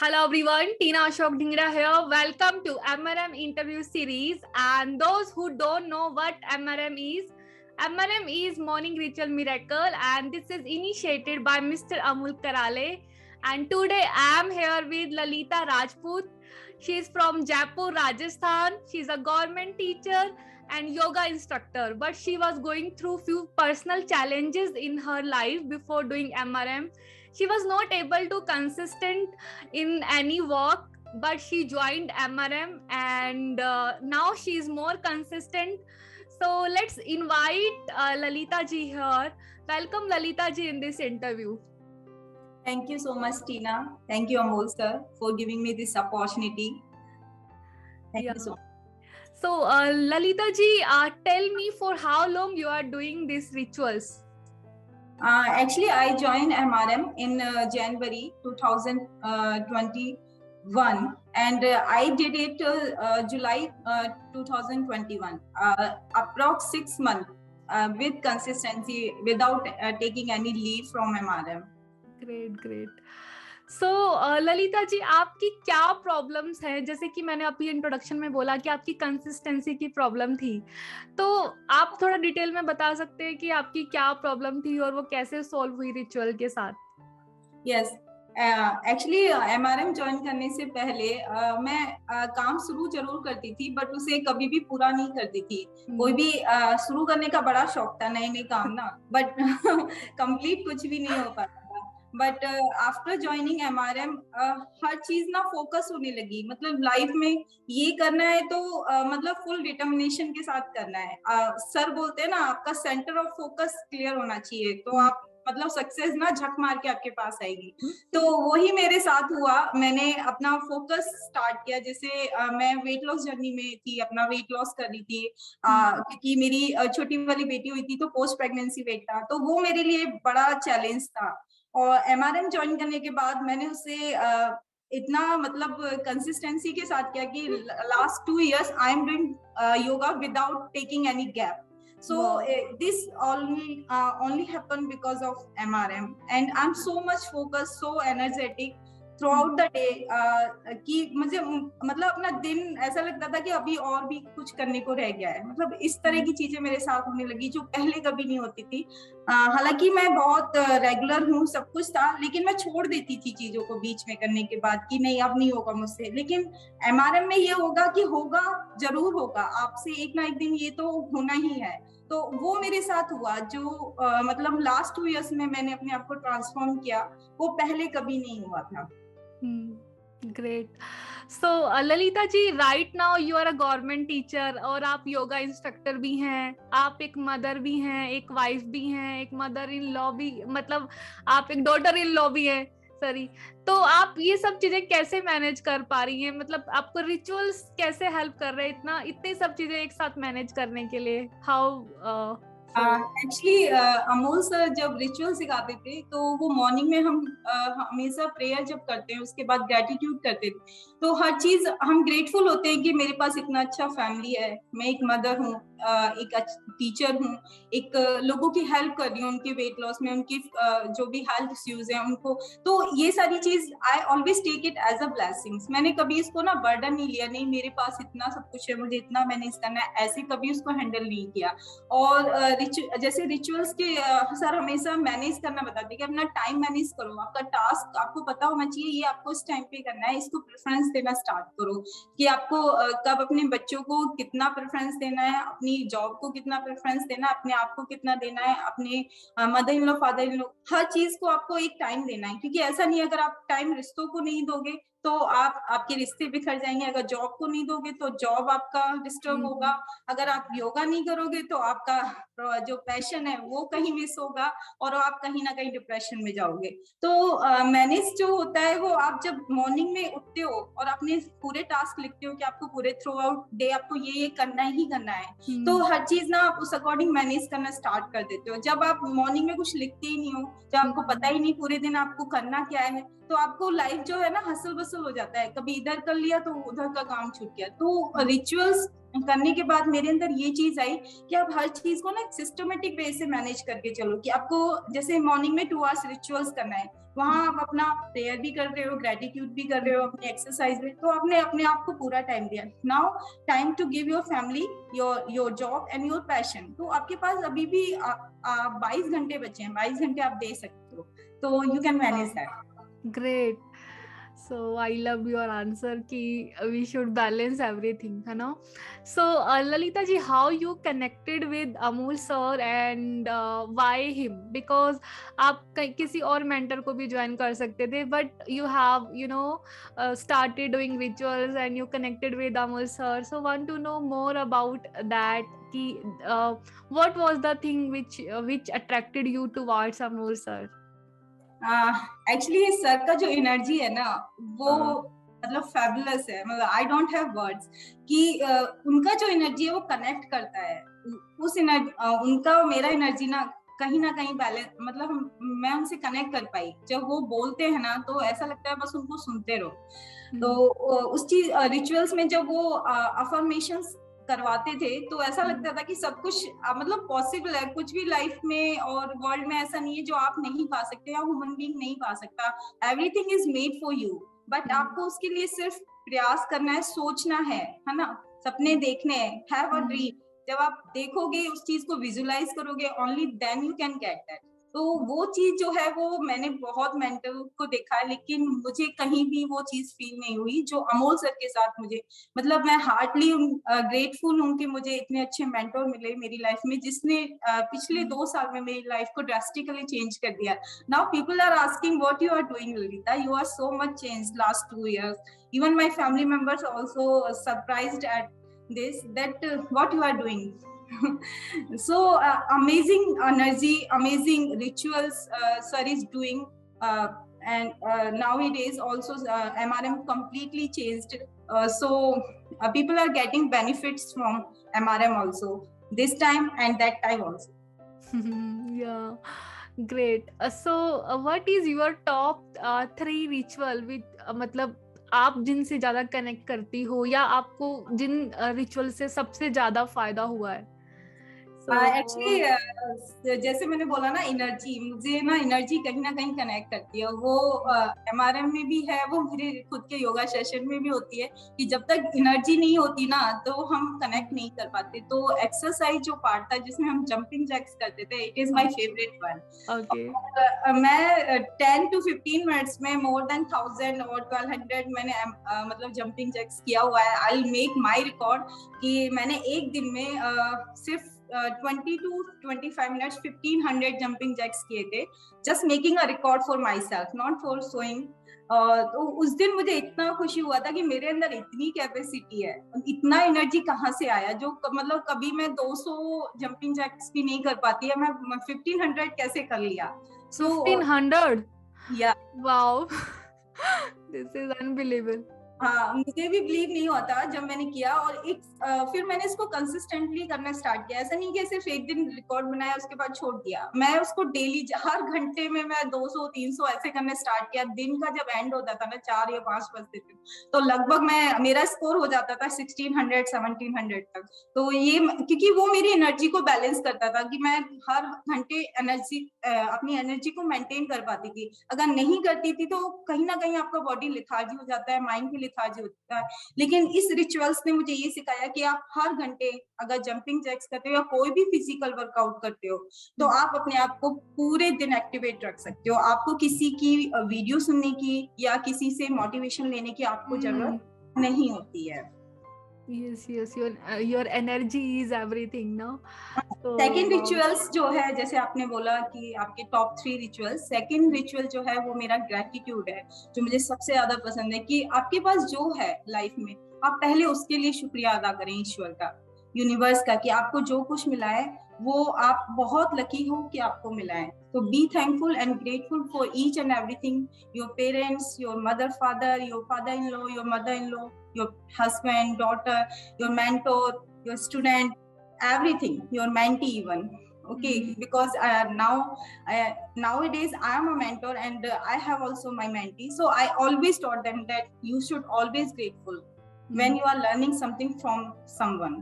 Hello everyone, Tina Ashok Dhingra here. Welcome to MRM interview series. And those who don't know what MRM is Morning Ritual Miracle, and this is initiated by Mr. Amul Karale. And today I am here with Lalita Rajput. She is from Jaipur, Rajasthan. She is a government teacher and yoga instructor, but she was going through few personal challenges in her life before doing MRM. She was not able to consistent in any work, but she joined MRM and now she is more consistent. So let's invite Lalita ji here. Welcome Lalita ji in this interview. Thank you so much, Tina. Thank you, Amol sir, for giving me this opportunity. Thank you so much. So Lalita ji, tell me for how long you are doing these rituals? Actually, I joined MRM in January 2021 and I did it till July 2021, approx 6 months with consistency without taking any leave from MRM. Great. So Lalita जी, आपकी क्या problems हैं? जैसे कि मैंने अभी introduction में बोला कि आपकी कंसिस्टेंसी की प्रॉब्लम थी, तो आप थोड़ा डिटेल में बता सकते हैं कि आपकी क्या प्रॉब्लम थी और वो कैसे सॉल्व हुई रिचुअल के साथ? यस, एक्चुअली MRM ज्वाइन करने से पहले मैं काम शुरू जरूर करती थी, बट उसे कभी भी पूरा नहीं करती थी। कोई भी शुरू करने का बड़ा शौक था, नए काम ना, बट कंप्लीट कुछ भी नहीं हो पाता। बट आफ्टर ज्वाइनिंग MRM हर चीज ना फोकस होने लगी। मतलब लाइफ में ये करना है तो मतलब फुल डिटर्मिनेशन के साथ करना है। सर बोलते हैं ना, आपका सेंटर ऑफ फोकस क्लियर होना चाहिए, तो आप मतलब सक्सेस ना झक मार के आपके पास आएगी। तो वही मेरे साथ हुआ। मैंने अपना फोकस स्टार्ट किया। जैसे मैं वेट लॉस जर्नी में थी, अपना वेट लॉस कर रही थी क्योंकि मेरी छोटी वाली बेटी हुई थी, तो पोस्ट प्रेगनेंसी वेट था, तो वो मेरे लिए बड़ा चैलेंज था। और MRM ज्वाइन करने के बाद मैंने उसे इतना मतलब कंसिस्टेंसी के साथ किया कि last 2 years I am doing yoga without taking any gap. So this only happened because of MRM, and I'm so much focused, so energetic throughout the day कि मुझे मतलब अपना दिन ऐसा लगता था कि अभी और भी कुछ करने को रह गया है। मतलब इस तरह की चीजें मेरे साथ होने लगी जो पहले कभी नहीं होती थी। हालांकि मैं बहुत रेगुलर हूँ, सब कुछ था, लेकिन मैं छोड़ देती थी चीजों को बीच में करने के बाद कि नहीं अब नहीं होगा मुझसे। लेकिन MRM में ये होगा कि होगा, जरूर होगा, आपसे एक ना एक दिन ये तो होना ही है। तो वो मेरे साथ हुआ जो मतलब लास्ट 2 years में मैंने अपने आप को ट्रांसफॉर्म किया, वो पहले कभी नहीं हुआ था। Great. So Lalita ji, right now you are a government teacher और आप योगा इंस्ट्रक्टर भी हैं, आप एक मदर भी हैं, एक वाइफ भी हैं, एक मदर इन लॉ भी, मतलब आप एक डॉटर इन लॉ भी हैं, सॉरी। तो आप ये सब चीजें कैसे मैनेज कर पा रही हैं? मतलब आपको रिचुअल्स कैसे हेल्प कर रहे हैं इतने सब चीजें एक साथ मैनेज करने के लिए? हाउ एक्चुअली अमोल सर जब रिचुअल सिखाते थे तो वो मॉर्निंग में हम हमेशा प्रेयर जब करते हैं उसके बाद ग्रेटिट्यूड करते थे, तो हर चीज हम ग्रेटफुल होते हैं कि मेरे पास इतना अच्छा फैमिली है, मैं एक मदर हूँ, एक टीचर हूँ, एक लोगों की हेल्प कर रही हूँ उनके वेट लॉस में, उनकी जो भी हेल्थ इश्यूज हैं उनको। तो ये सारी चीज I always take it as a blessings. मैंने कभी इसको ना बर्डन नहीं लिया, नहीं मेरे पास इतना सब कुछ है, मुझे इतना मैनेज करना है, ऐसे कभी उसको हैंडल नहीं किया। और जैसे रिचुअल्स के सर हमेशा मैनेज करना बताते कि अपना टाइम मैनेज करो, आपका टास्क आपको पता होना चाहिए, ये आपको इस टाइम पे करना है, इसको प्रेफरेंस देना स्टार्ट करो कि आपको कब अपने बच्चों को कितना प्रेफरेंस देना है, अपनी जॉब को कितना प्रेफरेंस देना है, अपने आप को कितना देना है, अपने mother in law father in law, हर चीज को आपको एक टाइम देना है। क्योंकि ऐसा नहीं, अगर आप टाइम रिश्तों को नहीं दोगे तो आपके रिश्ते बिखर जाएंगे, अगर जॉब को नहीं दोगे तो जॉब आपका डिस्टर्ब होगा, अगर आप योगा नहीं करोगे तो आपका जो पैशन है वो कहीं मिस होगा और आप कहीं ना कहीं डिप्रेशन में जाओगे। तो मैनेज जो होता है वो आप जब मॉर्निंग में उठते हो और अपने पूरे टास्क लिखते हो कि आपको पूरे थ्रू आउट डे आपको ये करना ही करना है, तो हर चीज ना आप उस अकॉर्डिंग मैनेज करना स्टार्ट कर देते हो। जब आप मॉर्निंग में कुछ लिखते ही नहीं हो, जब आपको पता ही नहीं पूरे दिन आपको करना क्या है, तो आपको लाइफ जो है ना हसल रिवर्सल हो जाता है, कभी इधर कर लिया तो उधर का काम छूट गया। तो रिचुअल्स करने के बाद मेरे अंदर ये चीज आई कि आप हर चीज को ना एक सिस्टमेटिक वे से मैनेज करके चलो, कि आपको जैसे मॉर्निंग में 2 आवर्स रिचुअल्स करना है, वहां आप अपना प्रेयर भी कर रहे हो, ग्रेटिट्यूड भी कर रहे हो, अपनी एक्सरसाइज में, तो आपने अपने आप को पूरा टाइम दिया। Now time to give your family, your job and your passion. तो आपके पास अभी भी 22 घंटे बचे हैं, 22 घंटे आप दे सकते हो, तो you can manage that. Great. So I love your answer कि we should balance everything, है ना? So Lalita ji, how you connected with Amol sir and why him? Because आप किसी और mentor को भी join कर सकते थे, but you have started doing rituals and you connected with Amol sir. So want to know more about that कि what was the thing which attracted you towards Amol sir? Actually sir का जो energy है ना वो मतलब fabulous है, मतलब I don't have words कि उनका जो एनर्जी है वो कनेक्ट करता है। उस एनर्जी उनका और मेरा एनर्जी ना कहीं बैलेंस, मतलब मैं उनसे कनेक्ट कर पाई। जब वो बोलते हैं ना तो ऐसा लगता है बस उनको सुनते रहो। तो उस चीज रिचुअल्स में जब वो अफर्मेशंस करवाते थे तो ऐसा लगता था कि सब कुछ मतलब पॉसिबल है, कुछ भी लाइफ में और वर्ल्ड में ऐसा नहीं है जो आप नहीं पा सकते या ह्यूमन बीइंग नहीं पा सकता। Everything is made for you, but आपको उसके लिए सिर्फ प्रयास करना है, सोचना है ना, सपने देखने हैं, हैव अ ड्रीम। जब आप देखोगे उस चीज को विजुअलाइज करोगे, only then you can get that. तो वो चीज जो है वो मैंने बहुत मेंटर को देखा है, लेकिन मुझे कहीं भी वो चीज फील नहीं हुई जो अमोल सर के साथ मुझे, मतलब मैं हार्टली ग्रेटफुल हूँ कि मुझे इतने अच्छे मेंटर मिले मेरी लाइफ में, जिसने पिछले 2 साल में मेरी लाइफ को ड्रास्टिकली चेंज कर दिया। Now people are asking what you are doing Lalita, you are so much change last 2 years। Even my family members also surprised at this that what you are doing। So amazing energy, amazing rituals sir is doing, and nowadays also MRM completely changed, so people are getting benefits from MRM also this time and that time also। Yeah, great। So what is your top 3 ritual with मतलब आप जिनसे ज्यादा connect करती हो या आपको जिन ritual से सबसे ज्यादा फायदा हुआ है? एक्चुअली जैसे मैंने बोला ना, एनर्जी, मुझे ना एनर्जी कहीं ना कहीं कनेक्ट करती है। वो MRM में भी है, वो मेरे खुद के योगा सेशन में भी होती है कि जब तक एनर्जी नहीं होती ना तो हम कनेक्ट नहीं कर पाते। तो एक्सरसाइज जो पार्ट था जिसमें हम जंपिंग जैक्स करते थे, it is my favourite one. Okay. मैं 10 to 15 मिनट्स में मोर देन 1000 और 1200 मैंने मतलब जंपिंग जैक्स किया हुआ है। I will make my record कि मैंने एक दिन में सिर्फ 20 to 25 minutes 1500 jumping jacks किए थे, just making a record for myself, not for showing। तो उस दिन मुझे इतना खुशी हुआ था कि मेरे अंदर इतनी कैपेसिटी है, इतना एनर्जी कहाँ से आया, जो मतलब कभी मैं 200 जंपिंग जैक्स भी नहीं कर पाती है, मैं 1500 कैसे कर लिया। So 1500? Yeah, wow। This is unbelievable। हाँ, मुझे भी बिलीव नहीं होता जब मैंने किया। और एक फिर मैंने इसको कंसिस्टेंटली करना स्टार्ट किया। ऐसा नहीं कि सिर्फ एक दिन रिकॉर्ड बनाया उसके बाद छोड़ दिया, मैं उसको डेली हर घंटे में मैं 200-300 ऐसे करने स्टार्ट किया। दिन का जब एंड होता था ना 4 या 5 बजते थे, तो लगभग मेरा स्कोर हो जाता था 1600-1700 तक। तो ये क्योंकि वो मेरी एनर्जी को बैलेंस करता था कि मैं हर घंटे एनर्जी अपनी एनर्जी को मेंटेन कर पाती थी। अगर नहीं करती थी तो कहीं ना कहीं आपका बॉडी लिथार्जी हो जाता है, माइंड भी लिथार्जी होता है। लेकिन इस रिचुअल्स ने मुझे ये सिखाया कि आप हर घंटे अगर जंपिंग जैक्स करते हो या कोई भी फिजिकल वर्कआउट करते हो तो आप अपने आप को पूरे दिन एक्टिवेट रख सकते हो। आपको किसी की वीडियो सुनने की या किसी से मोटिवेशन लेने की आपको जरूरत नहीं होती है। yes, your energy is everything now। Second rituals जो है, जैसे आपने बोला कि आपके टॉप 3 रिचुअल्स, सेकेंड रिचुअल जो है वो मेरा ग्रेटिट्यूड है, जो मुझे सबसे ज्यादा पसंद है। कि आपके पास जो है लाइफ में, आप पहले उसके लिए शुक्रिया अदा करें ईश्वर का, यूनिवर्स का, कि आपको जो कुछ मिला है वो आप बहुत लकी हो कि आपको मिला है। तो be thankful and grateful for each and everything, your parents, your mother father, your father in law, your mother in law, your husband, daughter, your mentor, your student, everything, your mentee even, okay, because nowadays I am a mentor, and I have also my mentee, so I always taught them that you should always grateful when you are learning something from someone.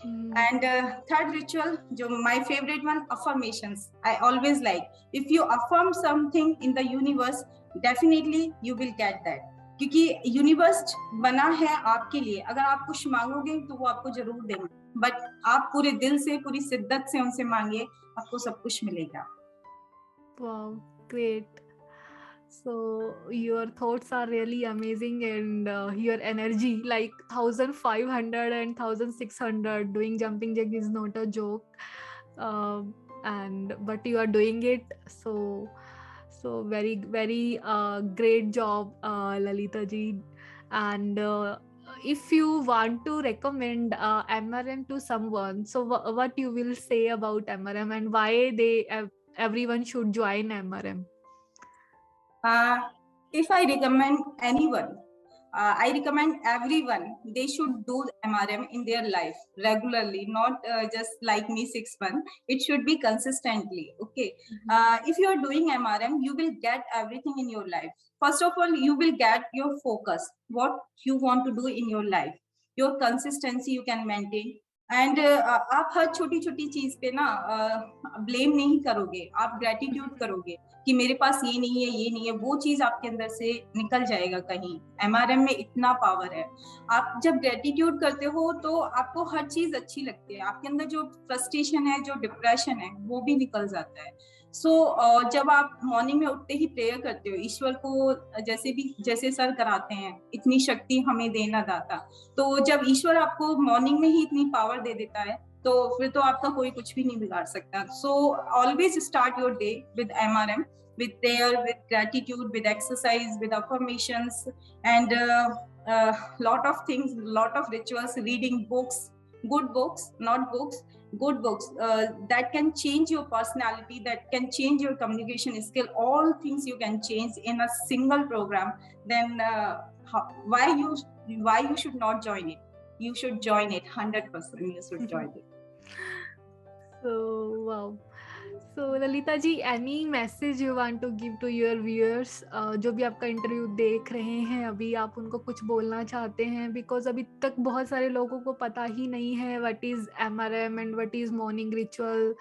And third ritual, my favorite one, affirmations. I always like, if you affirm something in the universe, definitely you will get that, क्योंकि universe बना है आपके लिए. अगर आप कुछ मांगोगे तो वो आपको जरूर देंगे, बट आप पूरे दिल से, पूरी शिद्दत से उनसे मांगिए, आपको सब कुछ मिलेगा. Wow, great. So your thoughts are really amazing, and your energy, like 1500 and 1600 doing jumping jack is not a joke, and but you are doing it. So very very great job, Lalita ji. And if you want to recommend MRM to someone, so what you will say about MRM and why everyone should join MRM? If I recommend anyone, I recommend everyone, they should do MRM in their life regularly, not just like me 6 months. It should be consistently. Okay. If you are doing MRM, you will get everything in your life. First of all, you will get your focus, what you want to do in your life. Your consistency you can maintain. And आप हर छोटी छोटी चीज पे ना blame नहीं करोगे, आप gratitude करोगे कि मेरे पास ये नहीं है, ये नहीं है, वो चीज आपके अंदर से निकल जाएगा कहीं. एमआरएम में इतना पावर है. आप जब ग्रेटिट्यूड करते हो तो आपको हर चीज अच्छी लगती है, आपके अंदर जो फ्रस्ट्रेशन है, जो डिप्रेशन है, वो भी निकल जाता है. सो जब आप मॉर्निंग में उठते ही प्रेयर करते हो, ईश्वर को जैसे सर कराते हैं, इतनी शक्ति हमें देना दाता, तो जब ईश्वर आपको मॉर्निंग में ही इतनी पावर दे देता है, तो फिर तो आपका कोई कुछ भी नहीं बिगाड़ सकता. So always start your day with MRM, with prayer, with gratitude, with exercise, with affirmations, and lot of things, lot of rituals, reading books, good books, not books, good books that can change your personality, that can change your communication skill. All things you can change in a single program. Then why you should not join it? You should join it 100%. You should join it. So wow. So Lalita ji, any message you want to give to your viewers? जो भी आपका interview देख रहे हैं अभी, आप उनको कुछ बोलना चाहते हैं? बिकॉज अभी तक बहुत सारे लोगों को पता ही नहीं है what is MRM and what is morning ritual,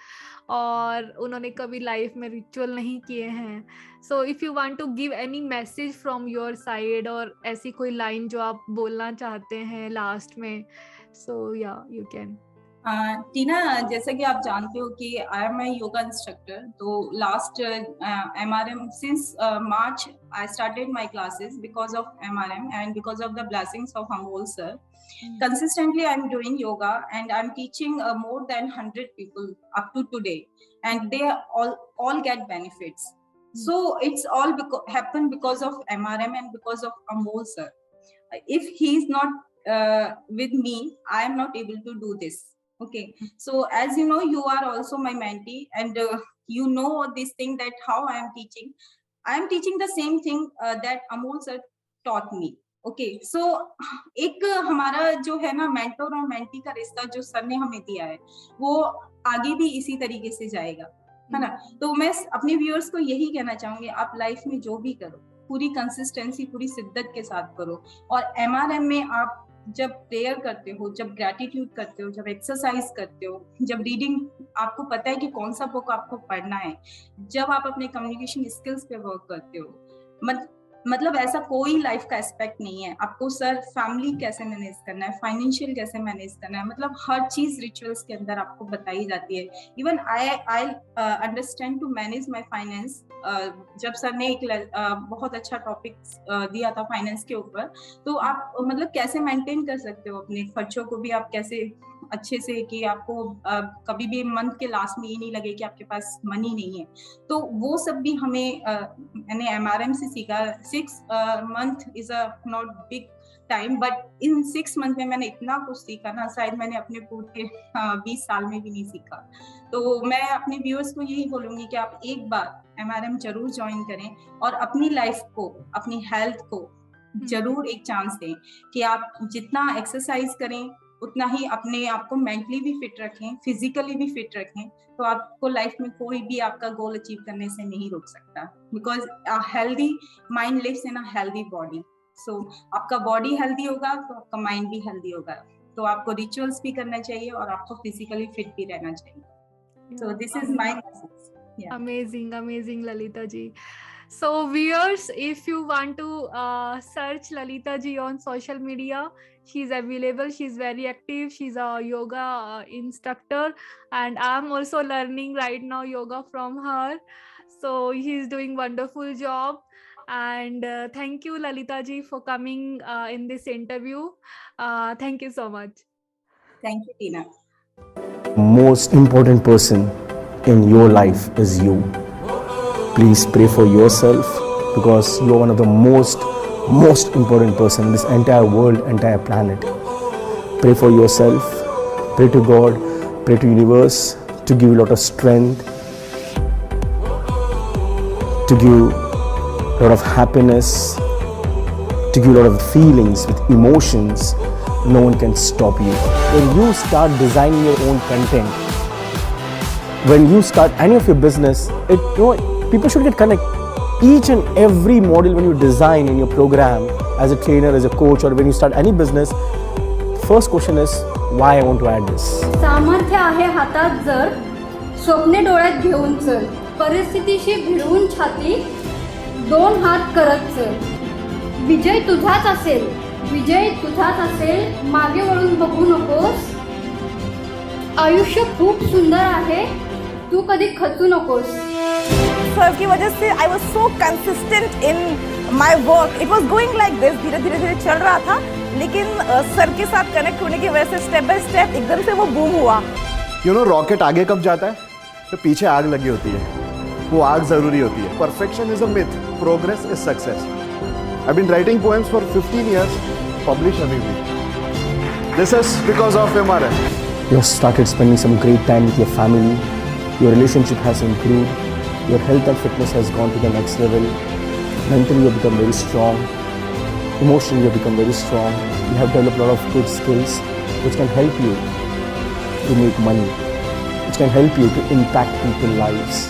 और उन्होंने कभी लाइफ में रिचुअल नहीं किए हैं. So if you want to give any message from your side, और ऐसी कोई लाइन जो आप बोलना चाहते हैं लास्ट में, सो या यू कैन. टीना, जैसा कि आप जानते हो कि I am a yoga instructor, तो last MRM since March I started my classes because of MRM and because of the blessings of Amol sir. Consistently I am doing yoga and I'm teaching more than 100 people up to today, and they all get benefits. So it's all happen because of MRM and because of Amol sir. If he is not with me, I am not able to do this. Okay, so as you know, you are also my mentee, and you know this thing, that how I am teaching the same thing that Amol sir taught me. Okay, so एक हमारा जो है ना mentor और mentee का रिश्ता जो sir ने हमें दिया है, वो आगे भी इसी तरीके से जाएगा, है ना. तो मैं अपने व्यूअर्स को यही कहना चाहूंगी, आप लाइफ में जो भी करो, पूरी कंसिस्टेंसी, पूरी शिद्दत के साथ करो. और एमआरएम में आप जब प्रेयर करते हो, जब ग्रेटिट्यूड करते हो, जब एक्सरसाइज करते हो, जब रीडिंग, आपको पता है कि कौन सा बुक आपको पढ़ना है, जब आप अपने कम्युनिकेशन स्किल्स पे वर्क करते हो, मतलब ऐसा कोई लाइफ का एस्पेक्ट नहीं है. आपको सर फैमिली कैसे मैनेज करना है, फाइनेंशियल कैसे मैनेज करना है, मतलब हर चीज रिचुअल्स के अंदर आपको बताई जाती है. Even I understand to manage my finance. जब सर ने एक बहुत अच्छा टॉपिक दिया था फाइनेंस के ऊपर, तो आप मतलब कैसे मेंटेन कर सकते हो अपने खर्चों को भी, आप कैसे अच्छे से, कि आपको कभी भी मंथ के लास्ट में ये नहीं लगे कि आपके पास मनी नहीं है. तो वो सब भी हमें मैंने एमआरएम से सीखा. 6 month is a not big time, but in 6 month में मैंने इतना कुछ सीखा ना, शायद मैंने अपने पूरे 20 साल में भी नहीं सीखा. तो मैं अपने व्यूअर्स को यही बोलूंगी कि आप एक बार एमआरएम जरूर ज्वाइन करें और अपनी लाइफ को, अपनी हेल्थ को जरूर एक चांस दें. कि आप जितना एक्सरसाइज करें, उतना ही अपने आप को मेंटली भी फिट रखें, फिजिकली भी फिट रखें, तो आपको लाइफ में कोई भी आपका गोल अचीव करने से नहीं रोक सकता, because healthy mind lives in a healthy body. So आपका बॉडी हेल्दी होगा तो आपका माइंड भी हेल्दी होगा, तो आपको रिचुअल्स भी करना चाहिए और आपको फिजिकली फिट भी रहना चाहिए। So this is my message. Amazing, Lalita ji. So viewers, if you want to search Lalita ji on social media, she's available, she's very active, she's a yoga instructor, and I'm also learning right now yoga from her. So she's doing wonderful job, and thank you Lalita ji for coming in this interview. Thank you so much. Thank you, Tina. Most important person in your life is you. Please pray for yourself, because you are one of the most important person in this entire world, entire planet. Pray for yourself, pray to God, pray to universe to give you a lot of strength, to give you a lot of happiness, to give you a lot of feelings with emotions. No one can stop you. When you start designing your own content, when you start any of your business, people should get connected. Each and every module when you design in your program as a trainer, as a coach, or when you start any business, first question is why I want to add this. सामर्थ्य आहे हातात जर, स्वप्ने डोळ्यात घेऊन चल, परिस्थितीशी भिडवून छाती, दोन हात करत चल. विजय तुझाच असेल, विजय तुझाच असेल, मागे वळून बघू नकोस. आयुष्य खूप सुंदर आहे, तू कधी खचू नकोस. सर की वजह से I was so consistent in my work. It was going like this, धीरे धीरे चल रहा था, लेकिन सर के साथ कनेक्ट होने की वजह से स्टेप बाय स्टेप एकदम से वो बूम हुआ. रॉकेट आगे कब जाता है तो पीछे आग लगी होती है, वो आग जरूरी होती है. Perfection is a myth, progress is success. I been writing poems for 15 years, publish अभी भी. This is because of MRM. You have started spending some great time with your family, your relationship has improved, your health and fitness has gone to the next level, mentally you have become very strong, emotionally you have become very strong, you have developed a lot of good skills which can help you to make money, which can help you to impact people's lives.